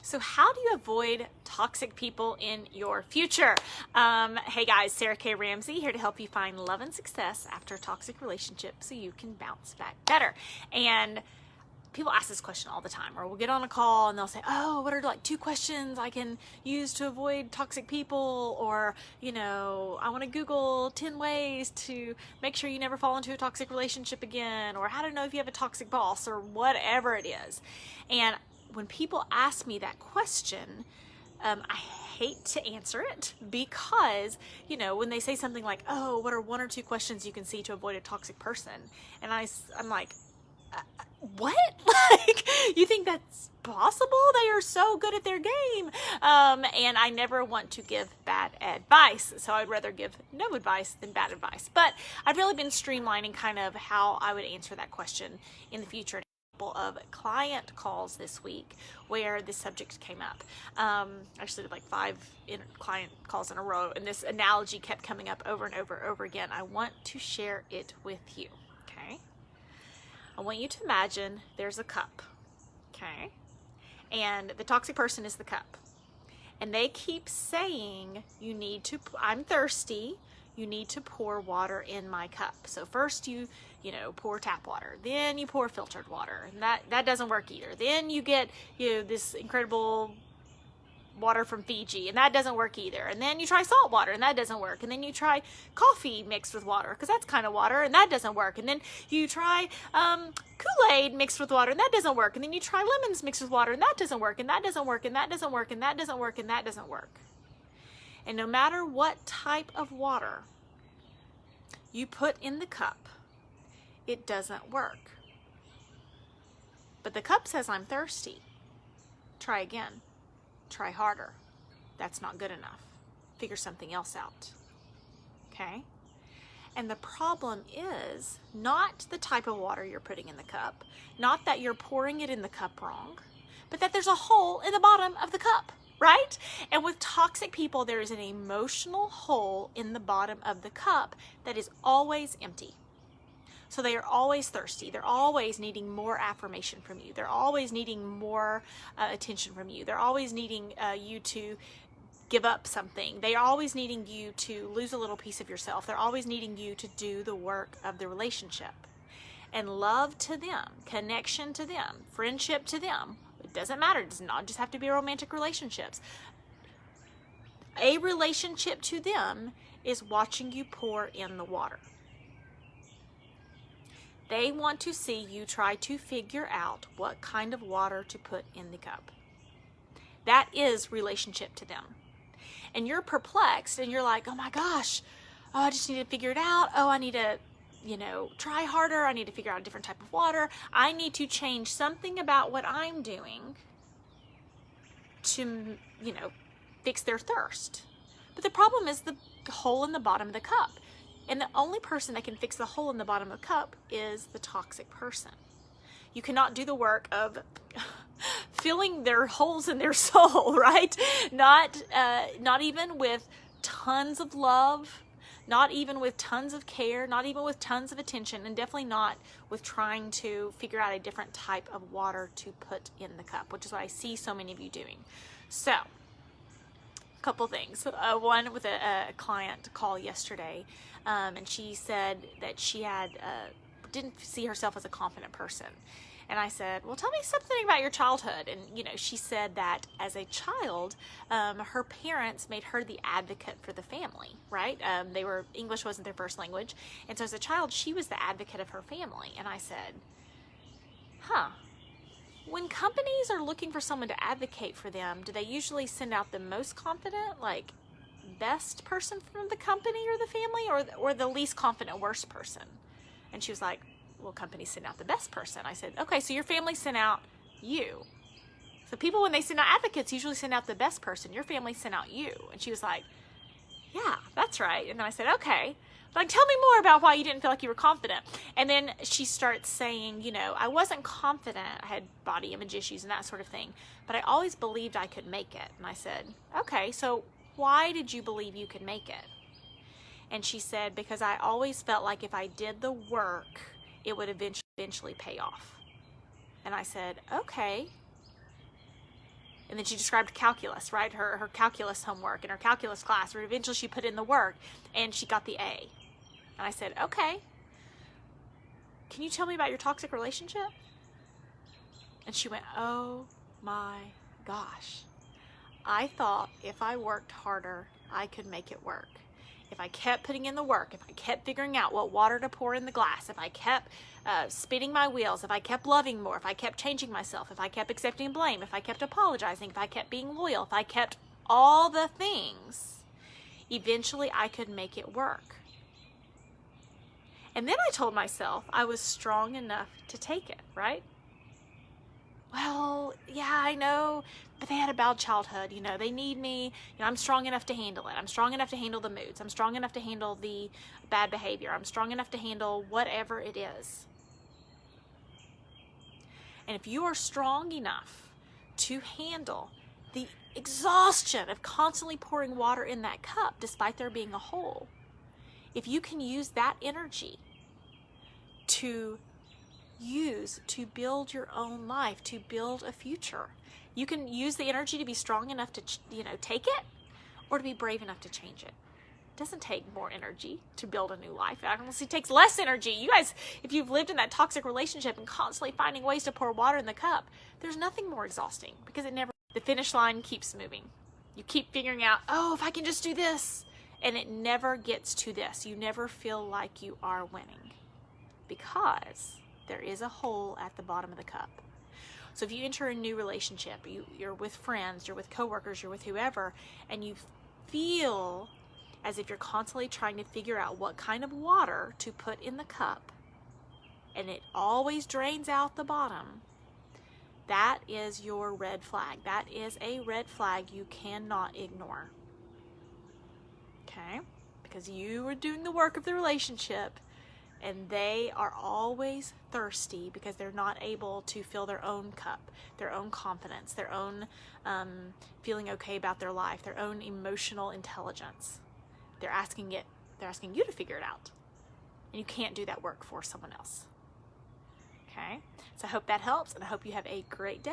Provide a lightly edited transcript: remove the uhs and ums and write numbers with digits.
So how do you avoid toxic people in your future? Hey guys, Sarah K Ramsey here to help you find love and success after a toxic relationship so you can bounce back better. And people ask this question all the time, or we'll get on a call and they'll say, oh, what are like 2 questions I can use to avoid toxic people? Or, I want to Google 10 ways to make sure you never fall into a toxic relationship again, or how to know if you have a toxic boss, or whatever it is. And when people ask me that question, I hate to answer it because, when they say something like, oh, what are 1 or 2 questions you can see to avoid a toxic person? And I'm like, what? Like, you think that's possible? They are so good at their game. And I never want to give bad advice. So I'd rather give no advice than bad advice. But I've really been streamlining kind of how I would answer that question in the future. Of client calls this week where this subject came up. Actually like 5 client calls in a row, and this analogy kept coming up over and over again. I want to share it with you. Okay. I want you to imagine there's a cup. Okay. And the toxic person is the cup. And they keep saying, I'm thirsty. You need to pour water in my cup. So first you pour tap water, then you pour filtered water, and that doesn't work either. Then you get, this incredible water from Fiji, and that doesn't work either. And then you try salt water, and that doesn't work. And then you try coffee mixed with water, because that's kind of water, and that doesn't work. And then you try Kool-Aid mixed with water, and that doesn't work. And then you try lemons mixed with water, and that doesn't work, and that doesn't work, and that doesn't work, and that doesn't work, and that doesn't work. And no matter what type of water you put in the cup, it doesn't work. But the cup says, I'm thirsty. Try again. Try harder. That's not good enough. Figure something else out. Okay? And the problem is not the type of water you're putting in the cup, not that you're pouring it in the cup wrong, but that there's a hole in the bottom of the cup. Right? And with toxic people, there is an emotional hole in the bottom of the cup that is always empty. So they are always thirsty. They're always needing more affirmation from you. They're always needing more attention from you. They're always needing you to give up something. They're always needing you to lose a little piece of yourself. They're always needing you to do the work of the relationship. And love to them, connection to them, friendship to them, it doesn't matter. It does not just have to be romantic relationships. A relationship to them is watching you pour in the water. They want to see you try to figure out what kind of water to put in the cup. That is relationship to them. And you're perplexed and you're like, oh my gosh, I just need to figure it out. Oh, I need to try harder. I need to figure out a different type of water. I need to change something about what I'm doing to, fix their thirst. But the problem is the hole in the bottom of the cup. And the only person that can fix the hole in the bottom of the cup is the toxic person. You cannot do the work of filling their holes in their soul, right? Not even with tons of love, not even with tons of care, not even with tons of attention, and definitely not with trying to figure out a different type of water to put in the cup, which is what I see so many of you doing. So, a couple things. One with a client call yesterday, and she said that she didn't see herself as a confident person. And I said, well, tell me something about your childhood. And, she said that as a child, her parents made her the advocate for the family, right? English wasn't their first language. And so as a child, she was the advocate of her family. And I said, when companies are looking for someone to advocate for them, do they usually send out the most confident, like best person from the company or the family, or the least confident, worst person? And she was like, well, companies send out the best person. I said, okay, so your family sent out you. So people, when they send out advocates, usually send out the best person. Your family sent out you. And she was like, yeah, that's right. And then I said, okay, like, tell me more about why you didn't feel like you were confident. And then she starts saying, I wasn't confident. I had body image issues and that sort of thing, but I always believed I could make it. And I said, okay, so why did you believe you could make it? And she said, because I always felt like if I did the work, it would eventually pay off. And I said, okay, And then she described calculus, right? Her calculus homework in her calculus class, where eventually she put in the work and she got the A. And I said, okay, can you tell me about your toxic relationship? And she went, oh my gosh. I thought if I worked harder, I could make it work. If I kept putting in the work, if I kept figuring out what water to pour in the glass, if I kept spinning my wheels, if I kept loving more, if I kept changing myself, if I kept accepting blame, if I kept apologizing, if I kept being loyal, if I kept all the things, eventually I could make it work. And then I told myself I was strong enough to take it, right? Well, yeah, I know, but they had a bad childhood, they need me, I'm strong enough to handle it. I'm strong enough to handle the moods. I'm strong enough to handle the bad behavior. I'm strong enough to handle whatever it is. And if you are strong enough to handle the exhaustion of constantly pouring water in that cup, despite there being a hole, if you can use that energy to build your own life, to build a future. You can use the energy to be strong enough to, take it, or to be brave enough to change it. It doesn't take more energy to build a new life. It honestly takes less energy. You guys, if you've lived in that toxic relationship and constantly finding ways to pour water in the cup, there's nothing more exhausting because the finish line keeps moving. You keep figuring out, oh, if I can just do this, and it never gets to this. You never feel like you are winning because there is a hole at the bottom of the cup. So if you enter a new relationship, you're with friends, you're with coworkers, you're with whoever, and you feel as if you're constantly trying to figure out what kind of water to put in the cup, and it always drains out the bottom, that is your red flag. That is a red flag you cannot ignore. Okay? Because you are doing the work of the relationship, and they are always thirsty because they're not able to fill their own cup, their own confidence, their own feeling okay about their life, their own emotional intelligence. They're asking you to figure it out. And you can't do that work for someone else. Okay? So I hope that helps, and I hope you have a great day.